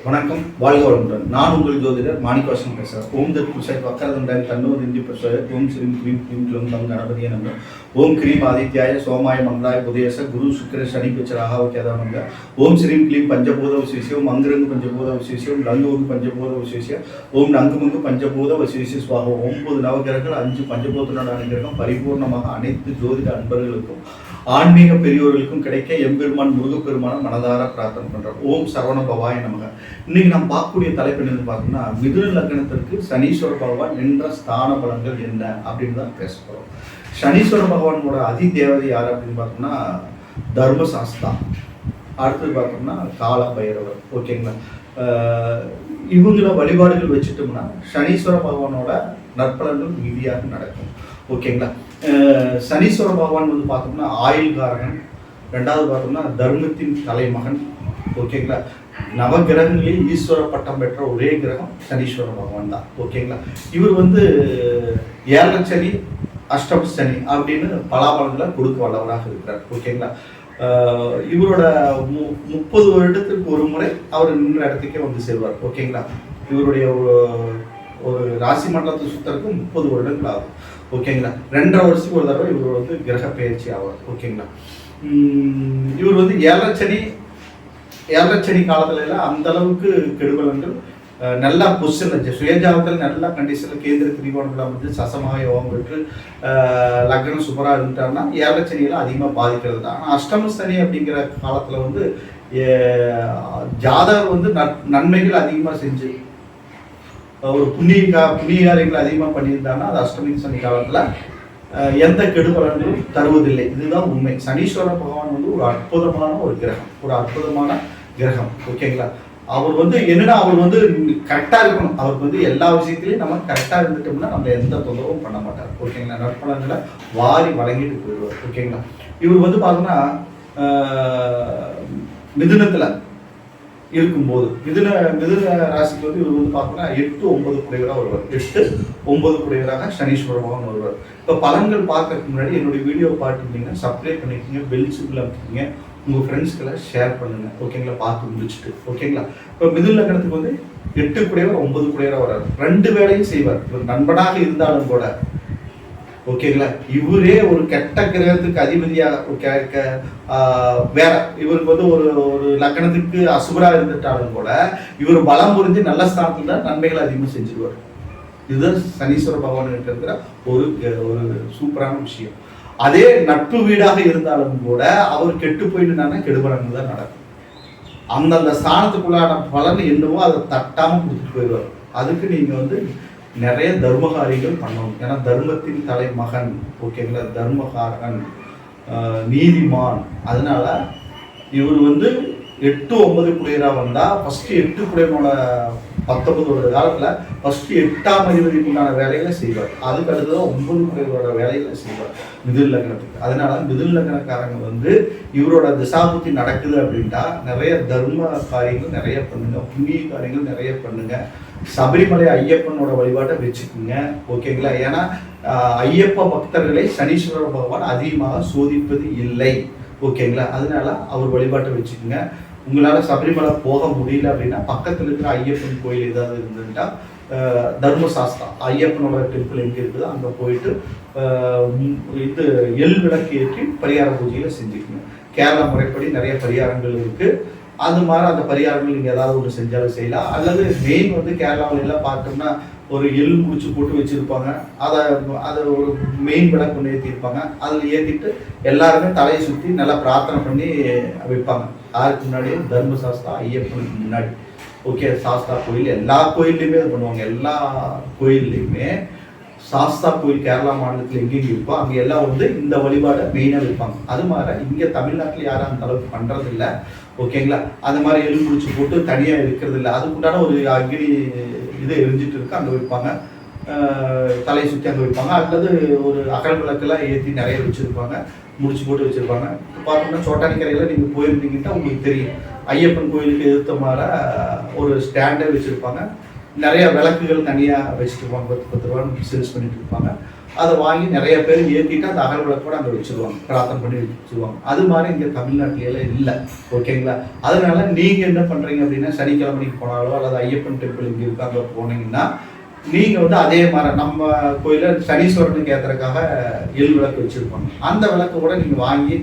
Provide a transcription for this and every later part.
வணக்கம், வாழ்க வளமுடன். நான் உங்கள் ஜோதிடர் மாணிக்கவாசன் பேசுகிறேன். ஓம் தத் புருஷாய் வக்கரதுண்டாய் தன்னோர் இந்தி பிரசோய ஓம் ஸ்ரீம் க்ரீம் க்ரீம் க்ளோம் தம் கணபதியே நம. ஓம் கிரீம் ஆதித்யாய சோமாய மங்களாய புதேச குரு சுக்கிர சனி பிச்சராக கேதானங்க. ஓம் ஸ்ரீம் க்ளீம் பஞ்சபூத விசேஷம் அங்கிரங்கு பஞ்சபூத விசேஷம் லங்கோங்கு பஞ்சபூத விசேஷம் ஓம் நங்குமங்கு பஞ்சபூத விசேஷ சுவாகம். 9 நவகிரகங்கள் 5 பஞ்சபூதனோட அனுகிரகம் பரிபூர்ணமாக அனைத்து ஜோதிட அன்பர்களுக்கும் ஆன்மீக பெரியோர்களுக்கும் கிடைக்க எம்பெருமான் முருகப்பெருமான மனதார பிரார்த்தனை பண்றோம். ஓம் சரவண பவாய நமக. இன்னைக்கு நாம் பார்க்கக்கூடிய தலைப்பு என்னன்னு பார்த்தோம்னா, மிதுன லக்னத்திற்கு சனீஸ்வர பகவான் என்ற ஸ்தான பலன்கள் என்ன அப்படின்னு தான் பேச போறோம். சனீஸ்வர பகவானோட அதி தேவதை யார் அப்படின்னு பார்த்தோம்னா தர்மசாஸ்தா. அடுத்தது பார்த்தோம்னா கால பைரவர். ஓகேங்களா, இவங்கள வழிபாடுகள் வச்சுட்டோம்னா சனீஸ்வர பகவானோட நற்பலன்கள் மிகுதியாக நடக்கும். ஓகேங்களா, சனீஸ்வர பகவான் வந்து பார்த்தோம்னா ஆயுள்காரகன். ரெண்டாவது பார்த்தோம்னா தர்மத்தின் தலைமகன். ஓகேங்களா, நவகிரகங்களில் ஈஸ்வர பட்டம் பெற்ற ஒரே கிரகம் சனீஸ்வர பகவான் தான். ஓகேங்களா, இவர் வந்து 7 சனி அஷ்டம சனி அப்படின்னு பலாபலங்களை கொடுக்க வல்லவராக இருக்கிறார். ஓகேங்களா, இவரோட 30 வருடத்திற்கு ஒரு முறை அவர் நின்ற இடத்துக்கே வந்து சேருவார். ஓகேங்களா, இவருடைய ஒரு ராசி மண்டலத்தை சுத்தருக்கு 30 வருடங்கள் ஆகும். ஓகேங்களா, 2.5 வருஷத்துக்கு ஒரு தடவை இவர் வந்து கிரக பயிற்சி ஆவார். ஓகேங்களா, இவர் வந்து 7 சனி காலத்துல எல்லாம் அந்த அளவுக்கு கெடுபலன்கள் நல்லா பொசிஷன்ல சுயஜாதத்தில் நல்ல கண்டிஷன்ல கேந்திர திரிகோணங்களை வந்து சசமாக யோகம் பெற்று லக்னம் சூப்பராக இருந்துட்டாருன்னா 7 சனியெல்லாம் அதிகமாக பாதிக்கிறது தான். ஆனால் அஷ்டம சனி அப்படிங்கிற காலத்துல வந்து ஜாதகர் வந்து நன்மைகள் அதிகமாக செஞ்சு ஒரு புண்ணிய காரியங்கள் அதிகமாக பண்ணியிருந்தாங்கன்னா அது அஷ்டமி சனி காலத்தில் எந்த கெடுபலன்களும் தருவதில்லை. இதுதான் உண்மை. சனீஸ்வர பகவான் வந்து ஒரு அற்புதமான ஒரு அற்புதமான கிரகம். ஓகேங்களா, அவர் வந்து என்னன்னா அவர் வந்து கரெக்டாக இருக்கணும். அவருக்கு வந்து எல்லா விஷயத்திலையும் நம்ம கரெக்டாக இருந்துட்டோம்னா நம்ம எந்த தொந்தரவும் பண்ண மாட்டார். ஓகேங்களா, நற்பலன்களை வாரி வழங்கிட்டு போயிடுவார். ஓகேங்களா, இவர் வந்து பார்த்தோம்னா மிதுனத்தில் இருக்கும்போது மிதுன ராசிக்கு வந்து இவர் வந்து பார்த்தோம்னா 8-9 குடையவராக வருவார். 8-9 குடையவராக சனீஸ்வர பகவான் வருவார். இப்போ பலன்கள் பார்க்கறதுக்கு முன்னாடி என்னுடைய வீடியோவை பார்த்துருந்தீங்கன்னா சப்ஸ்கிரைப் பண்ணிக்கோங்க, பெல் சிம்பிள் அமைக்கிங்க, உங்கள் ஃப்ரெண்ட்ஸ்க்கெல்லாம் ஷேர் பண்ணுங்க. ஓகேங்களா, பார்த்து முடிச்சுட்டு. ஓகேங்களா, இப்போ மிதுன லக்னத்துக்கு வந்து 8 குடையவர் 9 குடையவராக வர்றாரு. 2 வேலையும் செய்வார். இவர் நண்பனாக இருந்தாலும் கூட. ஓகேங்களா, இவரே ஒரு கெட்ட கிரகத்துக்கு அதிபதியாக வேற இவருக்கு வந்து ஒரு லக்னத்துக்கு அசுபரா இருந்துட்டாலும் கூட இவர் பலம் புரிஞ்சு நல்ல ஸ்தானத்துல தான் நன்மைகளை அதிகமாக செஞ்சிருவார். இதுதான் சனீஸ்வர பகவான் இருக்கிற ஒரு சூப்பரான விஷயம். அதே நட்பு வீடாக இருந்தாலும் கூட அவர் கெட்டு போயிட்டுனா கெடுபலன்கள் தான் நடக்கும். அந்தந்த ஸ்தானத்துக்குள்ளான பலன் என்னவோ அதை தட்டாம கொடுத்துட்டு போயிடுவார். அதுக்கு நீங்க வந்து நிறைய தர்மகாரிகள் பண்ணணும். ஏன்னா தர்மத்தின் தலைமகன். ஓகேங்களா, தர்மகாரகன், நீதிமான். அதனால இவர் வந்து 8-9 குடையராக வந்தா ஃபர்ஸ்ட் 8 குடையனோட 19 காலத்துல ஃபர்ஸ்ட் 8ஆம் அதிபதிக்குண்டான வேலைகளை செய்வார். அதுக்கு அடுத்ததான் 9 குடையரோட வேலைகளை செய்வார் மிதுன லக்னத்துக்கு. அதனால மிதுன லக்னக்காரங்க வந்து இவரோட திசாபுத்தி நடக்குது அப்படின்ட்டா நிறைய தர்ம காரியங்கள் நிறைய பண்ணுங்க, புண்ணிய காரியங்கள் நிறைய பண்ணுங்க. சபரிமலை ஐயப்பனோட வழிபாட்டை வச்சுக்கோங்க. ஓகேங்களா, ஏன்னா ஐயப்ப பக்தர்களை சனீஸ்வர பகவான் அதிகமாக சோதிப்பது இல்லை. ஓகேங்களா, அதனால அவர் வழிபாட்டை வச்சுக்கோங்க. உங்களால் சபரிமலை போக முடியல அப்படின்னா பக்கத்தில் இருக்கிற ஐயப்பன் கோயில் ஏதாவது இருந்துட்டா தர்மசாஸ்தா ஐயப்பனோட டெம்பிள் எங்கே இருக்குதோ அங்கே போயிட்டு இது எள் விளக்கு ஏற்றி பரிகார பூஜைகளை செஞ்சுக்கோங்க. கேரளா முறைப்படி நிறைய பரிகாரங்கள் இருக்கு. அது மாதிரி அந்த பரிகாரங்கள் நீங்கள் ஏதாவது ஒன்று செஞ்சாலும் செய்யலாம். அல்லது மெயின் வந்து கேரளாவில் எல்லாம் பார்த்தோம்னா ஒரு எள் முடிச்சு போட்டு வச்சுருப்பாங்க. அதை ஒரு மெயின் விளக்கு ஒன்று ஏற்றிருப்பாங்க. அதில் ஏற்றிட்டு எல்லாருமே தலையை சுற்றி நல்லா பிரார்த்தனை பண்ணி வைப்பாங்க. யாருக்கு முன்னாடியும் தர்மசாஸ்தா ஐயப்பனுக்கு முன்னாடி. ஓகே, சாஸ்தா கோயில் எல்லா கோயில்லையுமே அது பண்ணுவாங்க. எல்லா கோயில்லையுமே சாஸ்தா கோயில் கேரளா மாநிலத்தில் எங்கெங்க இருக்கோ அங்கே எல்லாம் வந்து இந்த வழிபாடை மெயினாக வைப்பாங்க. அது மாதிரி இங்கே தமிழ்நாட்டில் யாரும் அந்த அளவுக்கு பண்ணுறது இல்லை. ஓகேங்களா, அந்த மாதிரி எலும்பு முடிச்சு போட்டு தனியாக இருக்கிறது இல்லை. அதுக்குண்டான ஒரு அக்னி இது எரிஞ்சிட்டு இருக்கு, அங்கே வைப்பாங்க. தலையை சுற்றி அங்கே வைப்பாங்க. அல்லது ஒரு அகல் விளக்கெல்லாம் ஏற்றி நிறைய வச்சுருப்பாங்க, முடிச்சு போட்டு வச்சுருப்பாங்க. பார்த்தோம்னா சோட்டானிக்கரையில் நீங்கள் போயிருந்தீங்கன்னா உங்களுக்கு தெரியும், ஐயப்பன் கோயிலுக்கு எதிர்த்த மாதிரி ஒரு ஸ்டாண்டே வச்சுருப்பாங்க. நிறைய விளக்குகள் தனியாக வச்சுருப்பாங்க, 10 ரூபான்னு சேல்ஸ் பண்ணிட்டு இருப்பாங்க. அதை வாங்கி நிறைய பேர் ஏற்றிட்டு அந்த அகல் விளக்கோட அங்கே வச்சுருவாங்க, பிரார்த்தனை பண்ணி வச்சுருவாங்க. அது மாதிரி இங்கே தமிழ்நாட்டில இல்லை. ஓகேங்களா? அதனால நீங்கள் என்ன பண்ணுறீங்க அப்படின்னா, சனிக்கிழமைக்கு போனாலோ அல்லது ஐயப்பன் டெம்பிள் இங்கே இருக்காங்க போனீங்கன்னா, நீங்கள் வந்து அதே மாதிரி நம்ம கோயிலில் சனீஸ்வரனுக்கு ஏற்றுறதுக்காக எள் விளக்கு வச்சுருப்பாங்க. அந்த விளக்கு கூட நீங்கள் வாங்கி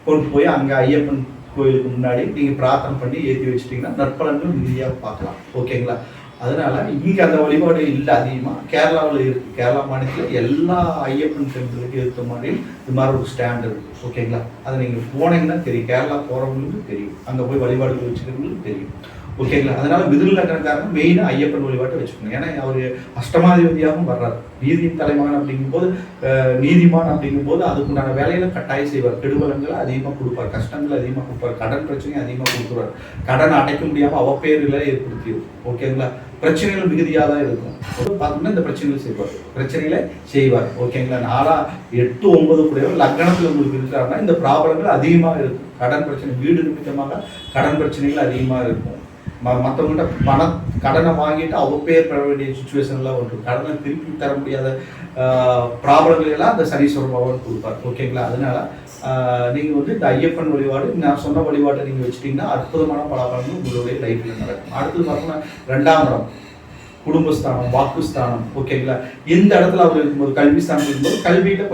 கொண்டு போய் அங்கே ஐயப்பன் கோயிலுக்கு முன்னாடி நீங்கள் பிரார்த்தனை பண்ணி ஏற்றி வச்சுட்டிங்கன்னா நற்பலன்கள் மிகுதியாக பார்க்கலாம். ஓகேங்களா? அதனால இங்கே அந்த வழிபாடு இல்லை அதிகமாக. கேரளாவில் இருக்குது. கேரளா மாநிலத்தில் எல்லா ஐயப்பன் டெம்பிளுக்கு இருக்க மாதிரி இது மாதிரி ஒரு ஸ்டாண்ட் இருக்குது. ஓகேங்களா? அதை நீங்கள் போனீங்கன்னா தெரியும், கேரளா போகிறவங்களுக்கு தெரியும், அங்கே போய் வழிபாடுகள் வச்சுக்கிறவங்களுக்கு தெரியும். ஓகேங்களா? அதனால மிதுன லக்னக்காரங்க மெயினாக ஐயப்பன் வழிபாட்டை வச்சுக்கணும். ஏன்னா அவர் அஷ்டமாதிபதியாகவும் வர்றாரு. நீதியின் தலைமகன் அப்படிங்கும்போது, நீதிமான் அப்படிங்கும்போது அதுக்குண்டான வேலையில கட்டாயம் செய்வார். கெடுபலங்களை அதிகமாக கொடுப்பார், கஷ்டங்களை அதிகமாக கொடுப்பார், கடன் பிரச்சனையும் அதிகமாக கொடுக்குறாரு. கடன் அடைக்க முடியாமல் அவப்பேர்களை ஏற்படுத்திடும். ஓகேங்களா? பிரச்சனைகள் மிகுதியாக தான் இருக்கும். பார்த்தோம்னா இந்த பிரச்சனைகள் செய்வார், பிரச்சனைகளை செய்வார். ஓகேங்களா? 4, 8, 9 கூடியவர் லக்னத்தில் உங்களுக்கு இருக்கிறாருன்னா இந்த ப்ராப்ளங்கள் அதிகமாக இருக்கும். கடன் பிரச்சனை, வீடு நிமித்தமாக கடன் பிரச்சனைகள் அதிகமாக இருக்கும். மற்றவங்கள்ட்ட கடனை வாங்கிட்டு அவப்பேர் பெற வேண்டிய சுச்சுவேஷன்லாம் வரும். கடனை திருப்பி தர முடியாத ப்ராப்ளங்கள் எல்லாம் அந்த சனீஸ்வரன் பகவான் கொடுப்பார். ஓகேங்களா? அதனால நீங்கள் வந்து இந்த ஐயப்பன் வழிபாடு நான் சொன்ன வழிபாட்டை நீங்கள் வச்சுட்டிங்கன்னா அற்புதமான பலாபலங்கள் உங்களுடைய லைஃப்பில் நடக்கும். அடுத்தது பார்த்தோம்னா 2ஆம் இடம் குடும்பஸ்தானம், வாக்குஸ்தானம். ஓகேங்களா? இந்த இடத்துல அவர் இருக்கும்போது, கல்வி ஸ்தானம் இருக்கும்போது கல்வியில்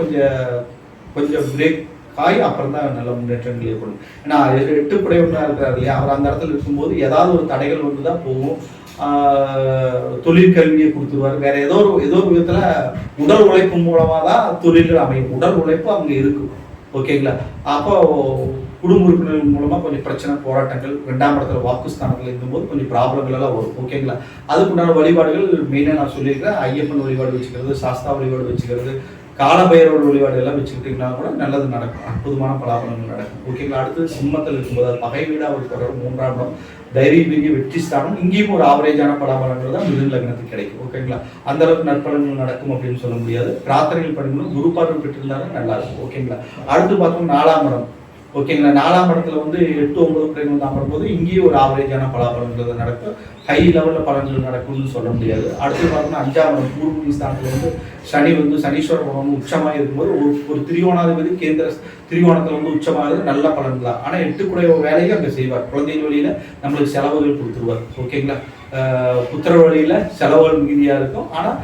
கொஞ்சம் பிரேக் ஆகி அப்புறம் தான் நல்ல முன்னேற்றங்கள் ஏற்படும். ஏன்னா 8 குடையவனாக இருக்கிறார் இல்லையா, அவர் அந்த இடத்துல இருக்கும்போது ஏதாவது ஒரு தடைகள் வந்து தான் போகும். தொழிற்கல்வியை கொடுத்துருவார். வேற ஏதோ ஒரு விதத்தில் உடல் உழைப்பு மூலமாக தான் தொழில்கள் அமையும். உடல் உழைப்பு அங்கே இருக்கும். ஓகேங்களா? அப்போ குடும்ப உறுப்பினர்கள் மூலமாக கொஞ்சம் பிரச்சனை, போராட்டங்கள், 2ஆம் இடத்துல வாக்குஸ்தானத்தில் இருக்கும்போது கொஞ்சம் ப்ராப்ளங்கள் எல்லாம் வரும். ஓகேங்களா? அதுக்குண்டான வழிபாடுகள் மெயினாக நான் சொல்லியிருக்கிறேன். ஐயப்பன் வழிபாடு வச்சுக்கிறது, சாஸ்தா வழிபாடு வச்சுக்கிறது, காலபைரவர் வழிபாடு எல்லாம் வச்சுக்கிட்டிங்கன்னா கூட நல்லது நடக்கும், அற்புதமான பலாபலங்கள் நடக்கும். ஓகேங்களா? அடுத்தது சிம்மத்தில் இருக்கும்போது அது பகை வீடாக அவர் தொடரும். 3ஆம் இடம் தைரிய வெற்றி ஸ்தானம். இங்கேயும் ஒரு ஆவரேஜான பலாபலங்கள் தான் மிதுன லக்னத்துக்கு கிடைக்கும். ஓகேங்களா? அந்த அளவுக்கு நற்பலன்கள் நடக்கும் அப்படின்னு சொல்ல முடியாது. பிரார்த்தனைகள் பண்ணிக்கணும், குரு பார்வை பெற்றிருந்தாலும் நல்லா இருக்கும். ஓகேங்களா? அடுத்து பார்த்தோம் 4ஆம் இடம். ஓகேங்களா? 4ஆம் இடத்துல வந்து 8, 9 பிள்ளைங்க வந்து அமரும்போது இங்கேயும் ஒரு ஆவரேஜான பலாபலங்கள் நடக்கும். ஹை லெவலில் பலன்கள் நடக்கும்னு சொல்ல முடியாது. அடுத்து பார்த்தோம்னா 5ஆம் இடம் பூர்வ ஸ்தானத்தில் வந்து சனி வந்து சனீஸ்வர பகவான் உச்சமாக இருக்கும்போது ஒரு திரிகோணாதிபதி கேந்திர திரிகோணத்தில் வந்து உச்சமாக நல்ல பலன் தான். ஆனால் 8 குடைய வேலையை அங்கே செய்வார். குழந்தைகள் வழியில் நம்மளுக்கு செலவுகள் கொடுத்துருவார். ஓகேங்களா? புத்திர வழியில் செலவுகள் மிகுதியாக இருக்கும். ஆனால்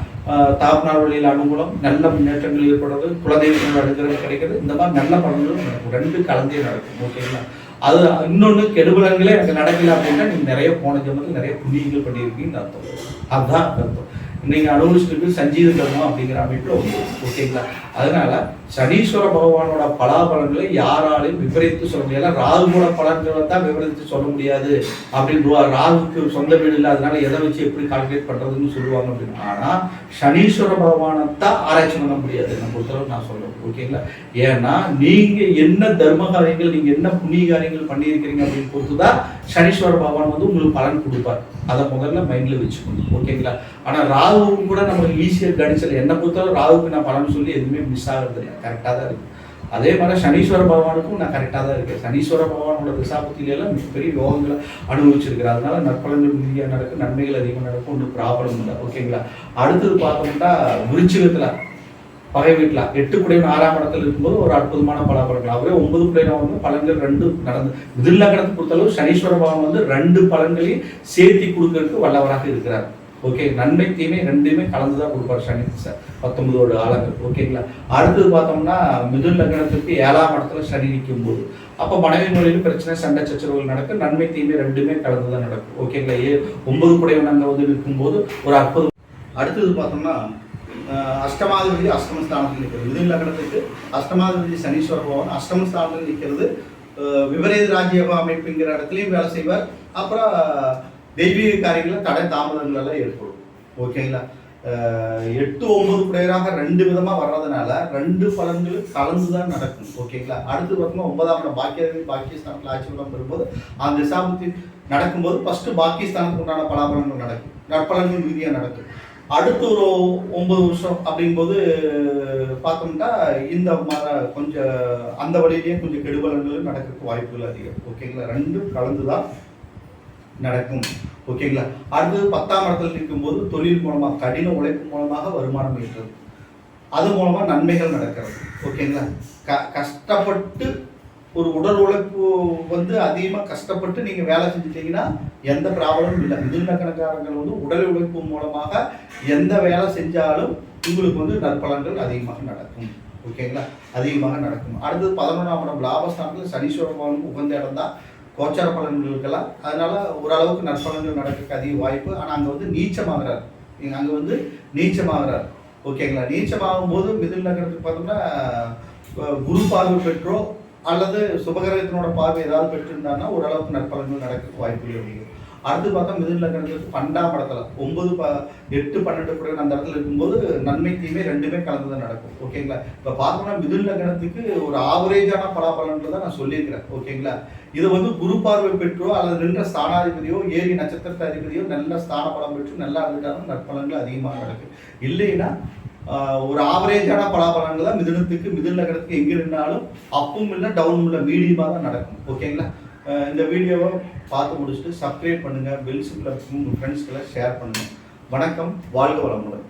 தாப்பனார் வழியில் அனுகூலம், நல்ல முன்னேற்றங்கள் ஏற்படுறது, குலதெய்வங்கள் அனுகிரகம் கிடைக்கிறது, இந்த மாதிரி நல்ல பலன்களும் நடக்கும். 2 கலந்தே நடக்கும். ஓகேங்களா? அது இன்னொன்று கெடுபலங்களே எனக்கு நடக்கல அப்படின்னா நீங்கள் நிறைய போன ஜென்மத்தில் நிறைய புண்ணியங்கள் பண்ணியிருக்கீங்கன்னு அர்த்தம். அதுதான் அர்த்தம். நீங்கள் அனுபவிச்சுட்டு சஞ்சீத கர்மம் அப்படிங்கிற அமைப்பில் வந்து. ஓகேங்களா? அதனால சனீஸ்வர பகவானோட பலாபலன்களை யாராலையும் விபரீத்து சொல்ல முடியாது. ராகுவோட பலன்களை தான் விபரீத்து சொல்ல முடியாது அப்படின்னு. ராகுக்கு சொந்த வீடு இல்லை, அதனால எதை வச்சு எப்படி கால்குலேட் பண்றதுன்னு சொல்லுவாங்க அப்படின்னு. ஆனா சனீஸ்வர பகவானை தான் ஆராய்ச்சி பண்ண முடியாது என்ன பொறுத்தளவு நான் சொல்லுவேன். ஓகேங்களா? ஏன்னா நீங்க என்ன தர்ம காரியங்கள், நீங்க என்ன புண்ணிய காரியங்கள் பண்ணியிருக்கிறீங்க அப்படின்னு பொறுத்துதான் சனீஸ்வர பகவான் வந்து உங்களுக்கு பலன் கொடுப்பார். அதை முதல்ல மைண்ட்ல வச்சுக்கணும். ஓகேங்களா? ஆனா ராகுவும் கூட நமக்கு ஈஸியாக கணிச்சல். என்னை பொறுத்தவரை ராகுக்கு நான் பலன் சொல்லி எதுவுமே மிஸ் ஆகிறது இல்லை, கரெக்டாக தான் இருக்கு. அதே மாதிரி சனீஸ்வர பகவானுக்கும் நான் கரெக்டாக தான் இருக்கேன். சனீஸ்வர பகவானோட திசாபத்தியிலாம் மிகப்பெரிய யோகங்களை அனுபவிச்சிருக்கிறேன். அதனால நற்பலன்கள் மிகுதியாக நடக்கும், நன்மைகள் அதிகமாக நடக்கும், ஒன்றும் ப்ராப்ளம் இல்லை. ஓகேங்களா? அடுத்தது பார்த்தோம்னா விருச்சிகத்தில் பகை வீட்டில் 8 குடையவன் 6ஆம் இடத்துல இருக்கும்போது ஒரு அற்புதமான பலாபலங்கள். அவரே 9 குடையவன் வந்து பலன்கள் 2 நடந்து மிதுன லக்னத்தை பொறுத்தளவு சனீஸ்வர பகவான் வந்து 2 பலன்களையும் சேர்த்தி கொடுக்கறதுக்கு வல்லவராக இருக்கிறார். ஓகே, நன்மை தீமை 2மே கலந்துதான் கொடுப்பார் சனி 19 ஆளுங்கள். ஓகேங்களா? அடுத்தது பார்த்தோம்னா மிதுன லக்னத்துக்கு 7ஆம் இடத்துல சனி நிற்கும் போது அப்போ மனைவி மொழியில் பிரச்சனை, சண்டை சச்சரவுகள் நடக்கும். நன்மை தீமை 2மே கலந்துதான் நடக்கும். ஓகேங்களா? 9 குடையவன் அங்கே வந்து இருக்கும்போது ஒரு அற்புதம். அடுத்தது பார்த்தோம்னா அஷ்டமாதிபதி அஷ்டமஸ்தானத்தில் நிற்கிறது. மிதுன லக்னத்துக்கு அஷ்டமாதிபதி சனீஸ்வர பகவான் அஷ்டமஸ்தானத்தில் நிற்கிறது. விபரீத ராஜ்ய அமைப்புங்கிற இடத்துலையும் வேலை செய்வார். அப்புறம் தெய்வீக காரியங்களில் தடை தாமதங்கள் எல்லாம் ஏற்படும். ஓகேங்களா? 8, 9 குடையராக 2 விதமாக வர்றதுனால 2 பலன்களும் கலந்து தான் நடக்கும். ஓகேங்களா? அடுத்து பார்த்தோம்னா 9ஆம் இடம் பாக்கியஸ்தானத்தில் ஆட்சி பலம் பெறும்போது அந்த திசாபுத்தி நடக்கும்போது ஃபர்ஸ்ட் பாக்கியஸ்தானத்துக்கு உண்டான பலாபலன்கள் நடக்கும், நற்பலன்கள் மிகுதியாக நடக்கும். அடுத்து ஒரு 9 வருஷம் அப்படிங்கும்போது பார்த்தோம்னா இந்த கொஞ்சம் அந்த வழியிலேயே கொஞ்சம் கெடுபலன்கள் நடக்கிறதுக்கு வாய்ப்புகள் அதிகம். ஓகேங்களா? 2 கலந்து தான் நடக்கும். ஓகேங்களா? அடுத்தது 10ஆம் இடத்துல நிற்கும்போது தொழில் மூலமாக கடின உழைப்பு மூலமாக வருமானம் ஈட்டுறது, அது மூலமா நன்மைகள் நடக்கிறது. ஓகேங்களா? கஷ்டப்பட்டு ஒரு உடல் உழைப்பு வந்து அதிகமாக கஷ்டப்பட்டு நீங்கள் வேலை செஞ்சுட்டீங்கன்னா எந்த ப்ராப்ளமும் இல்லை. மிதுன லக்னக்காரர்கள் வந்து உடல் உழைப்பு மூலமாக எந்த வேலை செஞ்சாலும் உங்களுக்கு வந்து நற்பலன்கள் அதிகமாக நடக்கும். ஓகேங்களா? அதிகமாக நடக்கும். அடுத்தது 11ஆம் இடம் லாபஸ்தானத்தில் சனீஸ்வர பகவானுக்கு உகந்த இடம் தான் கோச்சார பலன்களுக்கெல்லாம். அதனால ஓரளவுக்கு நற்பலன்கள் நடக்க அதிக வாய்ப்பு. ஆனால் அங்கே வந்து நீச்சமாகிறார். அங்கே வந்து நீச்சமாகிறார். ஓகேங்களா? நீச்சமாகும் போது மிதுன லக்னத்துக்கு பார்த்தோம்னா குரு பார்வை பெற்றோ அல்லது சுபகிரகத்தினோட பார்வை ஏதாவது பெற்றிருந்தாங்கன்னா ஓரளவுக்கு நற்பலன்கள் நடக்க வாய்ப்புகள் இருக்குது. அடுத்து பார்த்தா மிதுன லக்னத்துக்கு 12ஆம் இடத்துல 9, 8, 12 கூட அந்த இடத்துல இருக்கும்போது நன்மை தீமை ரெண்டுமே கலந்து தான் நடக்கும். ஓகேங்களா? இப்போ பார்த்தோம்னா மிதுன லக்னத்துக்கு ஒரு ஆவரேஜான பலாபலன்கள் தான் நான் சொல்லியிருக்கிறேன். ஓகேங்களா? இதை வந்து குரு பார்வை பெற்றோ அல்லது நின்ற ஸ்தானாதிபதியோ ஏறி நட்சத்திரத்த அதிபதியோ நல்ல ஸ்தான பலம் பெற்று நல்லா இருந்துட்டாலும் நற்பலன்கள் அதிகமாக நடக்கும். இல்லைன்னா ஒரு ஆவரேஜான பலாபலன்கள் தான் மிதுன லக்னத்துக்கு எங்கே நின்னாலும் அப்பும் இல்லை டவுனும் இல்லை மீடியமாக தான் நடக்கும். ஓகேங்களா? இந்த வீடியோவை பார்த்து முடிச்சுட்டு சப்ஸ்கிரைப் பண்ணுங்கள், பெல் சிம்பிள் உங்கள் ஃப்ரெண்ட்ஸ்களை ஷேர் பண்ணுங்கள். வணக்கம், வாழ்க வளமுடன்.